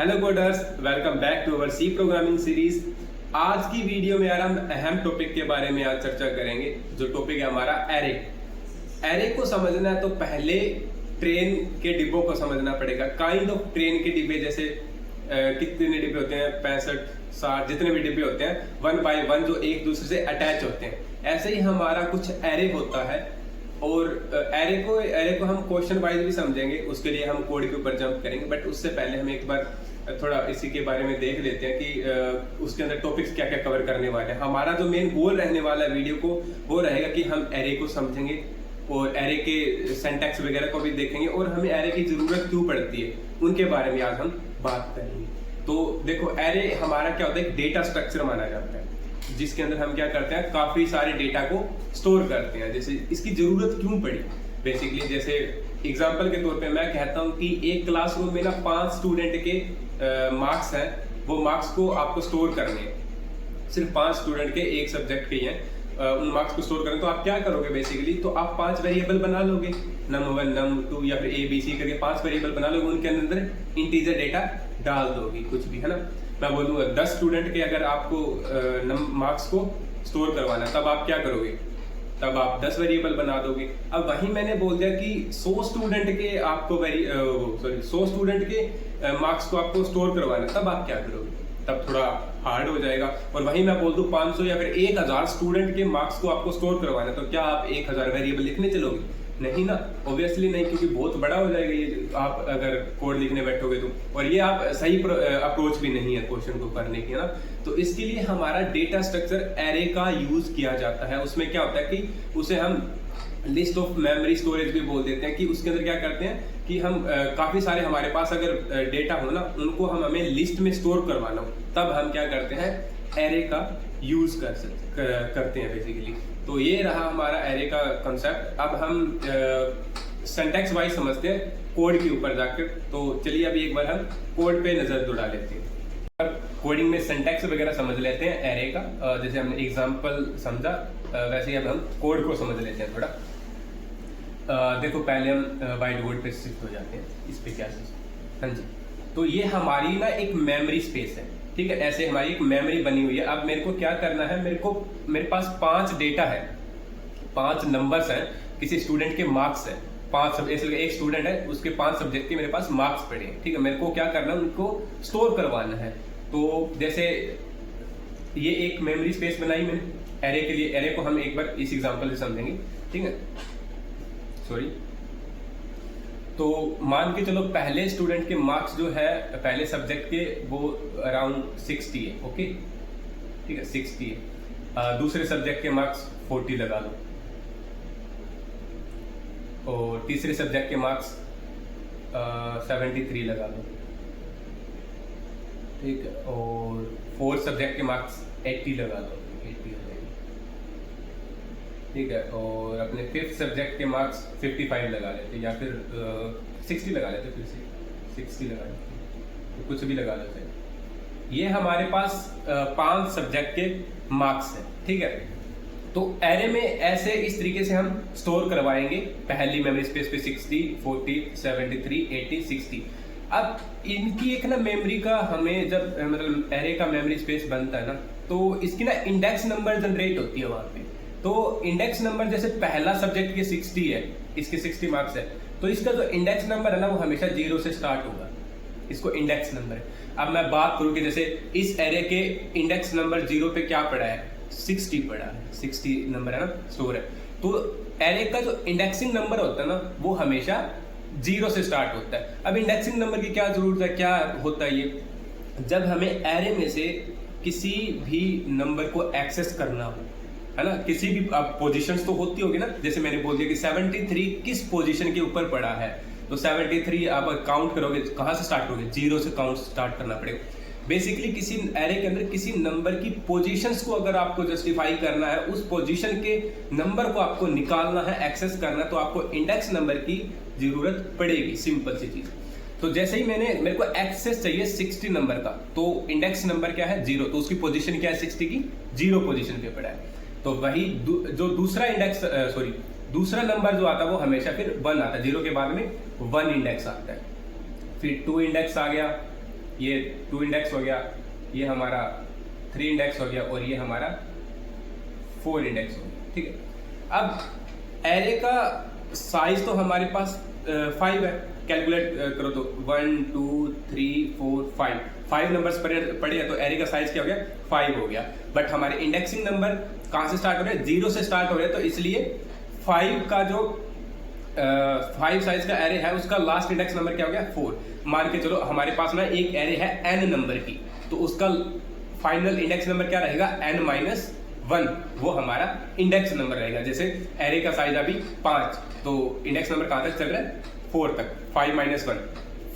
Hello coders, welcome back to our C programming series. आज की video में यार हम अहम टॉपिक के बारे में आज चर्चा करेंगे। जो टॉपिक है हमारा एरे। एरे को समझना है तो पहले ट्रेन के डिब्बों को समझना पड़ेगा। काइंड ऑफ ट्रेन के डिब्बे, जैसे कितने डिब्बे होते हैं, 65 60 जितने भी डिब्बे होते हैं, वन बाय वन जो एक दूसरे से अटैच होते हैं, ऐसे ही हमारा कुछ एरे होता है। और एरे को हम क्वेश्चन वाइज भी समझेंगे, उसके लिए हम कोड के ऊपर जंप करेंगे। बट उससे पहले हम एक बार थोड़ा इसी के बारे में देख लेते हैं कि उसके अंदर टॉपिक्स क्या क्या कवर करने वाले हैं। हमारा जो मेन गोल रहने वाला है वीडियो को, वो रहेगा कि हम एरे को समझेंगे और एरे के सिंटैक्स वगैरह को भी देखेंगे और हमें एरे की जरूरत क्यों पड़ती है उनके बारे में आज हम बात करेंगे। तो देखो, एरे हमारा क्या होता है, एक डेटा स्ट्रक्चर माना जाता है जिसके अंदर हम क्या करते हैं, काफी सारे डेटा को स्टोर करते हैं। जैसे इसकी जरूरत क्यों पड़ी, बेसिकली जैसे एग्जांपल के तौर पे मैं कहता हूं कि एक क्लासरूम में ना 5 स्टूडेंट के मार्क्स हैं, वो मार्क्स को आपको स्टोर करने हैं। सिर्फ 5 स्टूडेंट के एक सब्जेक्ट के हैं, उन मार्क्स को स्टोर करने। तो आप क्या करोगे बेसिकली, तो आप 5 वेरिएबल बना लोगे, num1 num2 या फिर abc करके 5 वेरिएबल बना लोगे। उनके अंदर इंटीजर डेटा डाल दोगे, कुछ भी, है ना। मैं बोलूंगा 10 स्टूडेंट के अगर आपको मार्क्स को स्टोर करवाना है, तब आप क्या करोगे, तब आप 10 वेरिएबल बना दोगे। अब वहीं मैंने बोल दिया कि 100 स्टूडेंट के आपको 100 स्टूडेंट के मार्क्स को आपको स्टोर करवाना है, तब आप क्या करोगे, तब थोड़ा हार्ड हो जाएगा। और वहीं मैं बोल दूं 500 या फिर 1000 स्टूडेंट के मार्क्स को आपको स्टोर करवाना है, तो क्या आप 1000 वेरिएबल लिखने चलोगे? नहीं ना, ऑब्वियसली नहीं, क्योंकि बहुत बड़ा हो जाएगा ये आप अगर कोड लिखने बैठोगे तो। और ये आप सही अप्रोच भी नहीं है क्वेश्चन को करने की, है ना। तो इसके लिए हमारा डेटा स्ट्रक्चर एरे का यूज किया जाता है। उसमें क्या होता है कि उसे हम लिस्ट ऑफ मेमोरी स्टोरेज भी बोल देते हैं, कि उसके अंदर क्या करते हैं कि हम काफी सारे हमारे पास अगर डेटा हो ना, उनको हमें लिस्ट में स्टोर करवाना हो, तब हम क्या करते हैं, एरे का यूज करते हैं बेसिकली। तो ये रहा हमारा एरे का कंसेप्ट। अब हम सिंटैक्स वाइज समझते हैं कोड के ऊपर जाकर। तो चलिए अभी एक बार हम कोड पे नजर दौड़ा लेते हैं। कोडिंग में सिंटैक्स वगैरह समझ लेते हैं एरे का, जैसे हमने एग्जांपल समझा वैसे ही अब हम कोड को समझ लेते हैं थोड़ा। देखो, पहले हम व्हाइट बोर्ड पे शिफ्ट हो जाते हैं। इस पे क्या चीज, हाँ जी, तो ये हमारी ना एक मेमोरी स्पेस है, ठीक है। ऐसे हमारी एक मेमोरी बनी हुई है। अब मेरे को क्या करना है, मेरे पास 5 डेटा है, 5 नंबर्स हैं, किसी स्टूडेंट के मार्क्स हैं, 5 एक स्टूडेंट है, उसके 5 सब्जेक्ट के मेरे पास मार्क्स पड़े हैं, ठीक है। मेरे को क्या करना है, उनको स्टोर करवाना है। तो जैसे ये एक मेमोरी स्पेस बनाई मैंने एरे के लिए। एरे को हम एक बार इस एग्जांपल से समझेंगे, ठीक है। सॉरी, तो मान के चलो पहले स्टूडेंट के मार्क्स जो है पहले सब्जेक्ट के, वो अराउंड 60 है, ओके, ठीक है, 60 है। दूसरे सब्जेक्ट के मार्क्स 40 लगा लो, और तीसरे सब्जेक्ट के मार्क्स 73 लगा लो, ठीक है। और फोर्थ सब्जेक्ट के मार्क्स 80 लगा लो, 80 हो जाएगी, ठीक है। और अपने फिफ्थ सब्जेक्ट के मार्क्स 55 लगा लेते, या फिर 60 लगा लेते, फिर से 60 लगा लेते, तो कुछ भी लगा लेते हैं। ये हमारे पास 5 सब्जेक्ट के मार्क्स हैं, ठीक है। तो एरे में ऐसे इस तरीके से हम स्टोर करवाएंगे। पहली मेमोरी स्पेस पे 60, 40, 73, 80, 60। अब इनकी एक ना मेमोरी का हमें जब मतलब एरे का मेमोरी स्पेस बनता है ना, तो इसकी ना इंडेक्स नंबर जनरेट होती है वहां पे। तो इंडेक्स नंबर, जैसे पहला सब्जेक्ट के 60 है, इसके 60 मार्क्स है, तो इसका जो इंडेक्स नंबर है ना, वो हमेशा 0 से स्टार्ट होगा। इसको इंडेक्स नंबर है। अब मैं बात करूं कि जैसे इस एरे के इंडेक्स नंबर 0 पे क्या पड़ा है, 60 पड़ा है, 60 नंबर है ना, स्टोर है। तो एरे का जो इंडेक्सिंग नंबर होता है ना, वो हमेशा 0 से स्टार्ट होता है। अब इंडेक्सिंग नंबर की क्या जरूरत है, क्या होता है ये, जब हमें एरे में से किसी भी नंबर को एक्सेस करना हो, है ना, किसी भी पोजीशंस तो होती होगी ना। जैसे मैंने बोल दिया कि 73 किस पोजीशन के ऊपर पड़ा है, तो 73 आप काउंट करोगे, कहां से स्टार्ट करोगे, 0 से काउंट स्टार्ट करना पड़ेगा। बेसिकली किसी एरे के अंदर किसी नंबर की पोजीशंस को अगर आपको जस्टिफाई करना है, उस पोजीशन के नंबर को आपको निकालना है, एक्सेस करना है, तो आपको इंडेक्स नंबर की जरूरत पड़ेगी। सिंपल सी चीज। तो जैसे ही मेरे को एक्सेस चाहिए 60 नंबर का, तो इंडेक्स नंबर क्या है, 0, तो उसकी पोजीशन क्या है, 60 की 0 पोजीशन पे पड़ा है। तो वही जो दूसरा नंबर जो आता है वो हमेशा फिर 1 आता है, 0 के बाद में 1 इंडेक्स आता है। फिर 2 इंडेक्स आ गया, ये 2 इंडेक्स हो गया, ये हमारा 3 इंडेक्स हो गया और ये हमारा 4 इंडेक्स हो गया। ठीक है, अब एरे का साइज तो हमारे पास 5 है। कैलकुलेट करो तो 1 2 3 4 5 नंबर्स पड़े हैं, तो एरे का साइज क्या हो गया? 5 हो गया। बट हमारे इंडेक्सिंग नंबर कहाँ से स्टार्ट हो रहे हैं? 0 से स्टार्ट हो रहे हैं, तो इसलिए 5 का जो 5 साइज का एरे है उसका लास्ट इंडेक्स नंबर क्या हो गया? 4। मान के चलो हमारे पास ना एक एरे है n नंबर की, तो उसका फाइनल इंडेक्स नंबर क्या रहेगा? n-1, वो हमारा इंडेक्स नंबर रहेगा। जैसे एरे का साइज अभी 5, तो इंडेक्स नंबर कहाँ तक चल रहा है? 4 तक। 5-1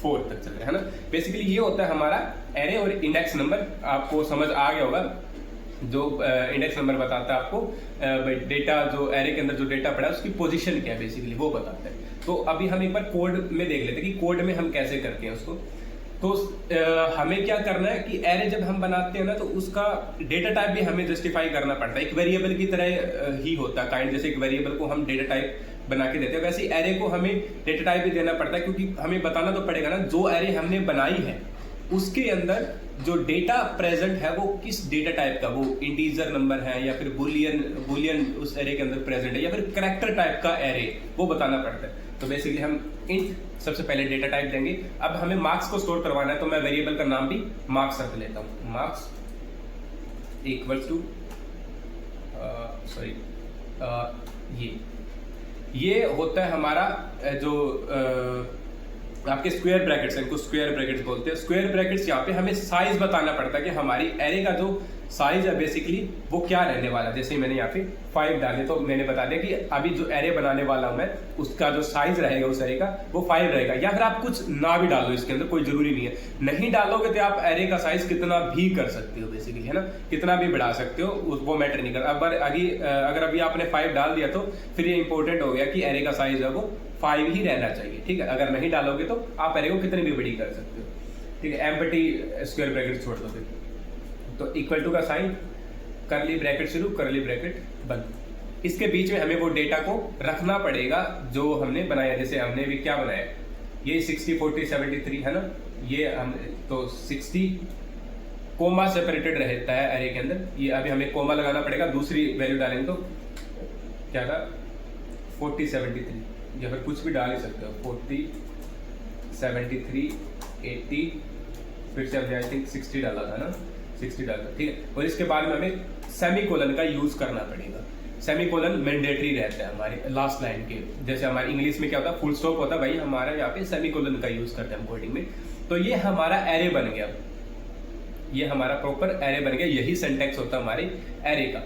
4 तक चल रहा है ना। बेसिकली ये होता है हमारा एरे और इंडेक्स नंबर। आपको समझ आ गया होगा। जो इंडेक्स नंबर बताता है आपको डेटा, जो एरे के अंदर जो डेटा पड़ा है उसकी पोजीशन क्या है, बेसिकली वो बताता है। तो अभी हम एक बार कोड में देख लेते हैं कि कोड में हम कैसे करते हैं उसको। तो हमें क्या करना है कि एरे जब हम बनाते हैं ना, तो उसका डेटा टाइप भी हमें जस्टिफाई करना पड़ता है। एक वेरिएबल की तरह ही होता है काइंड, जैसे एक वेरिएबल को हम डेटा टाइप बना के देते हैं, वैसे एरे को हमें डेटा टाइप भी देना पड़ता है, क्योंकि हमें बताना तो पड़ेगा ना जो एरे हमने बनाई है उसके अंदर जो डेटा प्रेजेंट है वो किस डेटा टाइप का, वो इंटीजर नंबर है या फिर बुलियन उस एरे के अंदर प्रेजेंट है या फिर कैरेक्टर टाइप का एरे, वो बताना पड़ता है। तो बेसिकली हम इंट सबसे पहले डेटा टाइप देंगे। अब हमें मार्क्स को स्टोर करवाना है, तो मैं वेरिएबल का नाम भी मार्क्स रख लेता हूँ। मार्क्स इक्वल्स टू ये होता है हमारा जो आपके स्क्वायर ब्रैकेट्स हैं, इनको स्क्वायर ब्रैकेट्स बोलते हैं। स्क्वायर ब्रैकेट्स यहाँ पे हमें साइज बताना पड़ता है कि हमारी एरे का जो साइज है बेसिकली वो क्या रहने वाला है। जैसे मैंने यहाँ पे 5 डाले, तो मैंने बता दिया कि अभी जो एरे बनाने वाला हूँ मैं, उसका जो साइज रहेगा उस एरे का वो 5 रहेगा। या फिर आप कुछ ना भी डालो इसके अंदर, कोई जरूरी नहीं है। नहीं डालोगे तो आप एरे का साइज कितना भी कर सकते हो बेसिकली, है ना, कितना भी बढ़ा सकते हो, वो मैटर नहीं करता। अगर अभी आपने 5 डाल दिया तो फिर ये इंपॉर्टेंट हो गया कि एरे का साइज है वो 5 ही रहना चाहिए। ठीक है, अगर नहीं डालोगे तो आप एरे को कितनी भी बड़ी कर सकते हो। ठीक है, एम्प्टी स्क्वायर ब्रैकेट छोड़ दो फिर। तो इक्वल टू का साइन, करली ब्रैकेट शुरू, करली ब्रैकेट बंद। इसके बीच में हमें वो डेटा को रखना पड़ेगा जो हमने बनाया। जैसे हमने भी क्या बनाया, ये 60 40 73 है ना, ये हम तो 60 कोमा सेपरेटेड रहता है एरे के अंदर। ये अभी हमें कोमा लगाना पड़ेगा, दूसरी वैल्यू डालेंगे तो क्या था 40 73, या फिर कुछ भी डाल ही सकते हो, 40 73 80, फिर से हमने आई थिंक 60 डाला था ना, 60 डाला। ठीक है, और इसके बाद में हमें सेमीकोलन का यूज करना पड़ेगा। सेमीकोलन मैंडेटरी रहता है हमारे लास्ट लाइन के। जैसे हमारे इंग्लिश में क्या होता है, फुल स्टॉप होता है, भाई हमारा यहाँ पे सेमीकोलन का यूज करते हैं हम कोडिंग में। तो ये हमारा एरे बन गया, ये हमारा प्रॉपर एरे बन गया। यही सिंटैक्स होता है हमारे एरे का।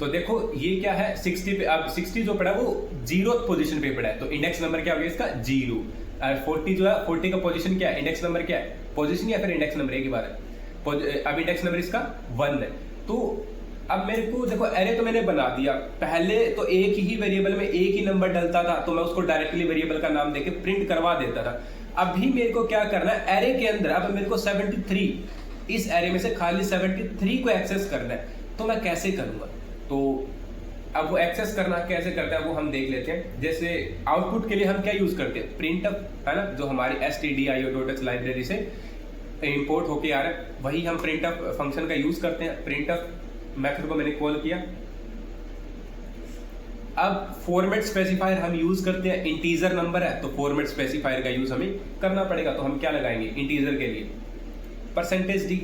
तो देखो ये क्या है, 60 पे, अब 60 जो पड़ा वो 0th पोजीशन पे पड़ा है, तो इंडेक्स नंबर क्या हो गया इसका 0। 40 जो है, 40 का पोजीशन क्या है, इंडेक्स नंबर क्या है, पोजीशन या फिर इंडेक्स नंबर, एक ही बात है। अब इंडेक्स नंबर इसका 1 है। तो अब मेरे को देखो एरे तो मैंने बना दिया। पहले तो एक ही वेरिएबल में एक ही नंबर डलता था, तो मैं उसको डायरेक्टली वेरिएबल का नाम देके प्रिंट करवा देता था। अभी मेरे को क्या करना है, एरे के अंदर अब मेरे को 73, इस एरे में से खाली 73 को एक्सेस करना है। तो मैं कैसे करूंगा, तो अब वो एक्सेस करना कैसे करता है वो हम देख लेते हैं। जैसे आउटपुट के लिए हम क्या यूज करते हैं, प्रिंटफ, है ना, जो हमारी stdio.h लाइब्रेरी से इंपोर्ट होके आ रहा है, वही हम प्रिंटफ फंक्शन का यूज करते हैं। प्रिंटफ मेथड को मैंने कॉल किया। अब फॉर्मेट स्पेसिफायर हम यूज करते हैं, इंटीजर नंबर है तो फॉर्मेट स्पेसिफायर का यूज हमें करना पड़ेगा। तो हम क्या लगाएंगे इंटीजर के लिए %d,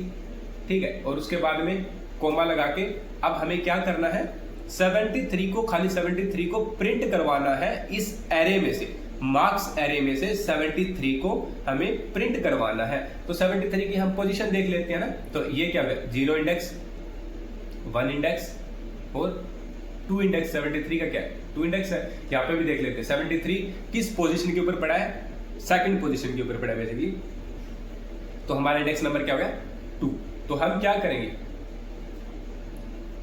ठीक है, और उसके बाद में कोमा लगा के अब हमें क्या करना है, 73 को, खाली 73 को प्रिंट करवाना है इस एरे में से, मार्क्स एरे में से 73 को हमें प्रिंट करवाना है। तो 73 की हम पोजीशन देख लेते हैं ना, तो ये क्या है, 0 इंडेक्स, 1 इंडेक्स और 2 इंडेक्स। 73 का क्या है, 2 इंडेक्स है। यहाँ पे भी देख लेते हैं 73 किस पोजीशन के ऊपर पड़ा है, सेकंड पोजीशन के ऊपर पड़ा है बेसिकली। तो हमारा इंडेक्स नंबर क्या हो गया 2। तो हम क्या करेंगे,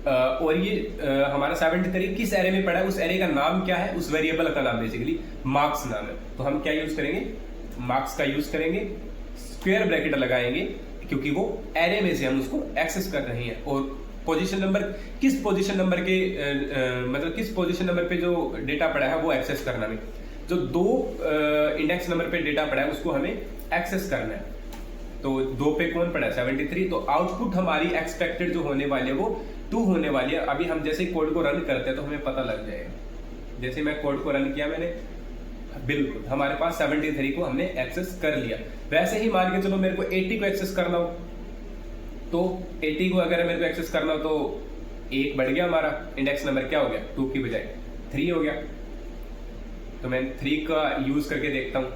और ये हमारा 73 किस एरे में पड़ा है, उस एरे का नाम क्या है, उस वेरिएबल का नाम बेसिकली मार्क्स नाम है। तो हम क्या यूज करेंगे, मार्क्स का यूज करेंगे, स्क्वायर ब्रैकेट लगाएंगे क्योंकि वो एरे में से हम उसको एक्सेस कर रहे हैं। और पोजीशन नंबर, किस पोजीशन नंबर के मतलब किस पोजीशन नंबर पे जो डेटा पड़ा है वो एक्सेस करना है। जो 2 इंडेक्स नंबर पे डेटा पड़ा है उसको हमें एक्सेस करना है। तो 2 पे कौन पड़ा है 73, तो आउटपुट हमारी एक्सपेक्टेड जो होने वाली है वो 2 होने वाली है। अभी हम जैसे कोड को रन करते हैं तो हमें पता लग जाएगा। जैसे मैं कोड को रन किया मैंने, बिल्कुल हमारे पास 73 को हमने एक्सेस कर लिया। वैसे ही मान के चलो मेरे को 80 को एक्सेस करना हो, तो 80 को अगर मेरे को एक्सेस करना हो तो 1 बढ़ गया, हमारा इंडेक्स नंबर क्या हो गया, 2 की बजाय 3 हो गया। तो मैं 3 का यूज करके देखता हूँ,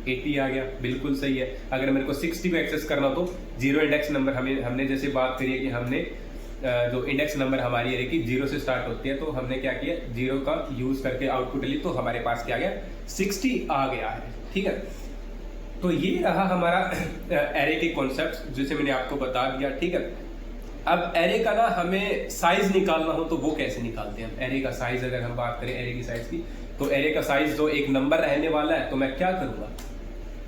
80 आ गया, बिल्कुल सही है। अगर मेरे को 60 को एक्सेस करना हो तो 0 इंडेक्स नंबर, हमने जैसे बात करी है कि हमने जो इंडेक्स नंबर हमारी एरे की 0 से स्टार्ट होती है, तो हमने क्या किया 0 का यूज करके आउटपुट ली, तो हमारे पास क्या आ गया 60 आ गया है। ठीक है, तो ये रहा हमारा एरे के कॉन्सेप्ट जिसे मैंने आपको बता दिया। ठीक है, अब एरे का ना हमें साइज निकालना हो तो वो कैसे निकालते हैं। एरे का साइज, अगर हम बात करें एरे की साइज की, तो एरे का साइज जो एक नंबर रहने वाला है, तो मैं क्या करूंगा,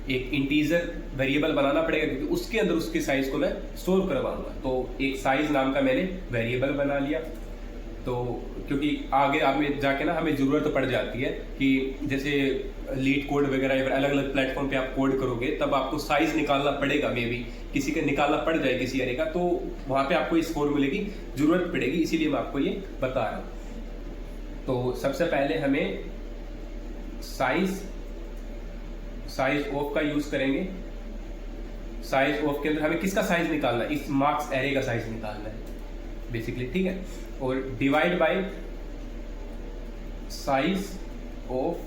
एक इंटीजर वेरिएबल बनाना पड़ेगा, क्योंकि उसके अंदर उसके साइज को मैं स्टोर करवाऊंगा। तो एक साइज नाम का मैंने वेरिएबल बना लिया। तो क्योंकि आगे आप में जाके ना हमें जरूरत पड़ जाती है कि जैसे लीड कोड वगैरह या फिर अलग अलग प्लेटफॉर्म पे आप कोड करोगे, तब आपको साइज निकालना पड़ेगा, मे बी किसी का निकालना पड़ जाए किसी एरे का, तो वहां पे आपको इस फॉर्मूले की जरूरत पड़ेगी, इसीलिए मैं आपको ये बता रहा हूं। तो सबसे पहले हमें साइज ऑफ का यूज करेंगे। साइज ऑफ के अंदर हमें किसका साइज निकालना है, इस मार्क्स एरे का साइज निकालना है बेसिकली। ठीक है, और divide by size of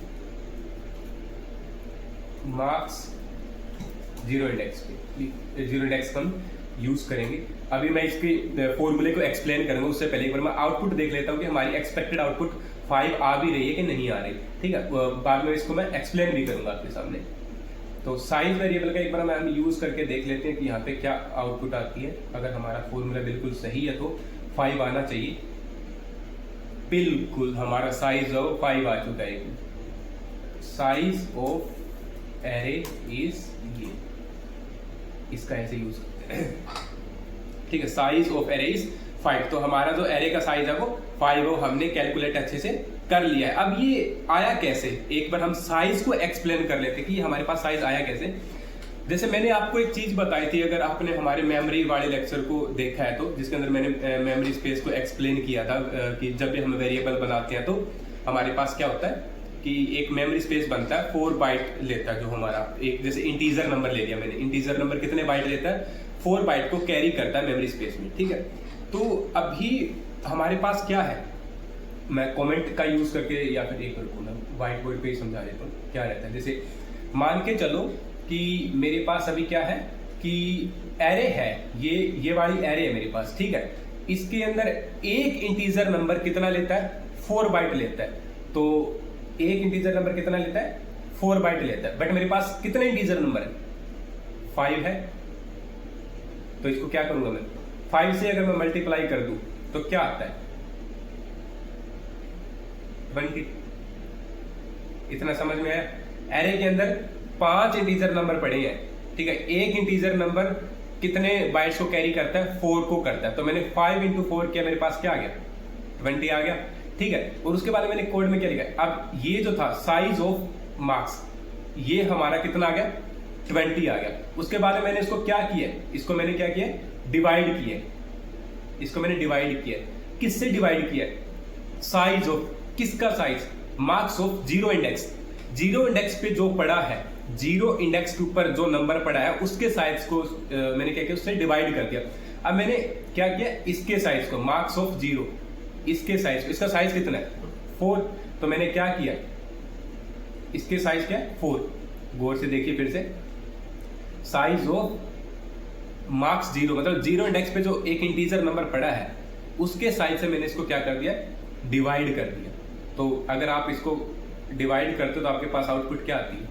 marks 0 index पे, 0 इंडेक्स का हम यूज करेंगे। अभी मैं इसके फॉर्मूले को एक्सप्लेन करूंगा, उससे पहले एक बार मैं आउटपुट देख लेता हूं कि हमारी एक्सपेक्टेड आउटपुट 5 आ भी रही है कि नहीं आ रही। ठीक है, बाद में इसको मैं एक्सप्लेन भी करूंगा आपके सामने। तो साइज वेरिएबल का एक बार हम यूज करके देख लेते हैं कि यहाँ पे क्या आउटपुट आती है। अगर हमारा फॉर्मूला बिल्कुल सही है तो 5 आना चाहिए। बिल्कुल हमारा साइज ऑफ 5 आ चुका है। साइज ऑफ एरे इज ये, इसका ऐसे यूज करते हैं। ठीक है, साइज ऑफ एरे इज 5। तो हमारा जो एरे का साइज है वो 5 हो, हमने कैलकुलेट अच्छे से कर लिया है। अब ये आया कैसे, एक बार हम साइज को एक्सप्लेन कर लेते कि हमारे पास साइज आया कैसे। जैसे मैंने आपको एक चीज बताई थी, अगर आपने हमारे मेमोरी वाले लेक्चर को देखा है तो, जिसके अंदर मैंने मेमोरी स्पेस को एक्सप्लेन किया था कि जब भी हम वेरिएबल बनाते हैं तो हमारे पास क्या होता है कि एक मेमोरी स्पेस बनता है, 4 बाइट लेता है जो हमारा, एक जैसे इंटीजर नंबर ले लिया मैंने, इंटीजर नंबर कितने बाइट लेता है, 4 बाइट को कैरी करता है मेमोरी स्पेस में। ठीक है, तो अभी हमारे पास क्या है, मैं कमेंट का यूज करके या फिर एक व्हाइट बोर्ड पे ही समझा देता हूँ क्या रहता है। जैसे मान के चलो कि मेरे पास अभी क्या है कि एरे है, ये वाली एरे है मेरे पास। ठीक है, इसके अंदर एक इंटीजर नंबर कितना लेता है, 4 बाइट लेता है। तो एक इंटीजर नंबर कितना लेता है, 4 बाइट लेता है। बट मेरे पास कितने इंटीजर नंबर है, 5 है। तो इसको क्या करूंगा मैं, 5 से अगर मैं मल्टीप्लाई कर दूं तो क्या आता है 20। इतना समझ में आया। एरे के अंदर 5 इंटीजर नंबर पड़े हैं। ठीक है, एक इंटीजर नंबर कितने बाइट्स को कैरी करता है, 4 को करता है। तो मैंने 5 into 4 किया, मेरे पास क्या आ गया 20 आ गया। ठीक है, और उसके बाद मैंने कोड में क्या लिखा, अब ये जो था साइज ऑफ मार्क्स, ये हमारा कितना आ गया 20 आ गया। उसके बाद मैंने इसको क्या किया, इसको मैंने क्या किया डिवाइड किया, इसको मैंने डिवाइड किया। किससे डिवाइड किया, साइज ऑफ, किसका size, marks of 0 index. 0 index पे जो पड़ा है, 0 इंडेक्स के ऊपर जो नंबर पड़ा है उसके साइज को मैंने क्या किया, उससे डिवाइड कर दिया। अब मैंने क्या किया, इसके साइज को, मार्क्स ऑफ 0, इसके साइज, इसका साइज कितना है 4। तो मैंने क्या किया, इसके साइज क्या है 4। गौर से देखिए फिर से, साइज ऑफ मार्क्स 0 मतलब 0 इंडेक्स पे जो एक इंटीजर नंबर पड़ा है उसके साइज से मैंने इसको क्या कर दिया, डिवाइड कर दिया। तो अगर आप इसको डिवाइड करते हो तो आपके पास आउटपुट क्या आती है,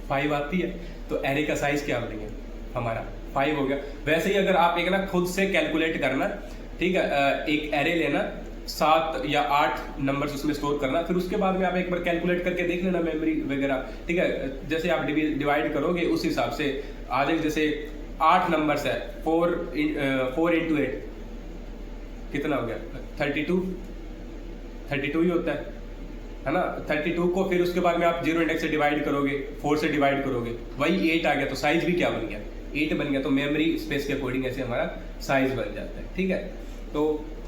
5 आती है। तो एरे का साइज क्या बनेगा हमारा 5 हो गया। वैसे ही अगर आप एक ना खुद से कैलकुलेट करना, ठीक है, एक एरे लेना, 7 या 8 नंबर्स उसमें स्टोर करना, फिर उसके बाद में आप एक बार कैलकुलेट करके देख लेना मेमोरी वगैरह। ठीक है, जैसे आप डिवाइड करोगे उस हिसाब से आ जाएगा। जैसे 8 नंबर्स है, 4 into 8 कितना हो गया 32 ही होता है है ना। 32 को फिर उसके बाद में आप 0 इंडेक्स से डिवाइड करोगे, 4 से डिवाइड करोगे, वही 8 आ गया, तो साइज भी क्या बन गया, 8 बन गया। तो मेमोरी स्पेस के अकॉर्डिंग ऐसे हमारा साइज बन जाता है, ठीक है। तो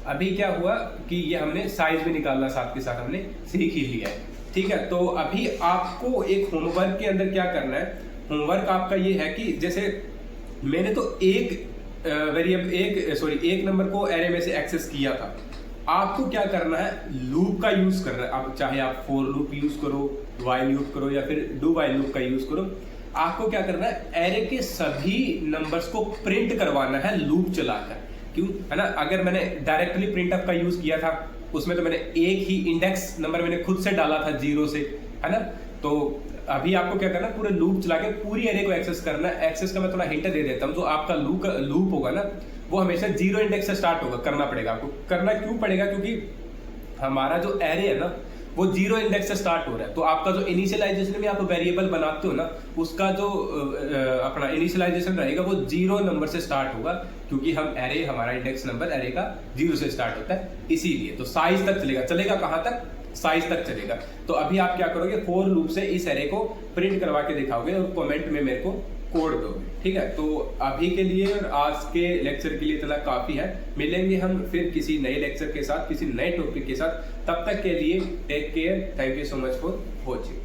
अभी क्या हुआ कि ये हमने साइज भी निकालना साथ के साथ हमने सीख ही लिया है, ठीक है। तो अभी आपको एक होमवर्क के अंदर क्या करना है, होमवर्क आपका ये है कि जैसे मैंने तो एक नंबर को एरे में से एक्सेस किया था, आपको क्या करना है, लूप का यूज करना है। आप चाहे आप फॉर लूप यूज करो, व्हाइल लूप करो, या फिर डू व्हाइल लूप का यूज करो। आपको क्या करना है, एरे के सभी नंबर्स को प्रिंट करवाना है लूप चलाकर। क्यों, है ना। अगर मैंने डायरेक्टली प्रिंटफ का यूज किया था, उसमें तो मैंने एक ही इंडेक्स नंबर मैंने खुद से डाला था 0 से, है ना। तो अभी आपको क्या करना है, पूरे लूप चला के पूरी एरे को एक्सेस करना है। एक्सेस का मैं थोड़ा हिंट दे देता हूँ। जो आपका लूप होगा ना, वो हमेशा 0 इंडेक्स से स्टार्ट होगा, करना पड़ेगा आपको। करना क्यों पड़ेगा, क्योंकि हमारा जो एरे है ना, वो 0 इंडेक्स से स्टार्ट हो रहा है। तो आपका जो इनिशियलाइजेशन में आप वेरिएबल बनाते हो ना, उसका जो अपना इनिशियलाइजेशन रहेगा वो 0 नंबर से स्टार्ट होगा, क्योंकि हमारा इंडेक्स नंबर एरे का 0 से स्टार्ट होता है, इसीलिए। तो साइज तक चलेगा कहां तक, साइज तक चलेगा। तो अभी आप क्या करोगे, फॉर लूप से इस एरे को प्रिंट करवा के दिखाओगे और कमेंट में मेरे को कोड दोगे, ठीक है। तो अभी के लिए और आज के लेक्चर के लिए इतना काफी है। मिलेंगे हम फिर किसी नए लेक्चर के साथ, किसी नए टॉपिक के साथ। तब तक के लिए take care, thank you so much for watching.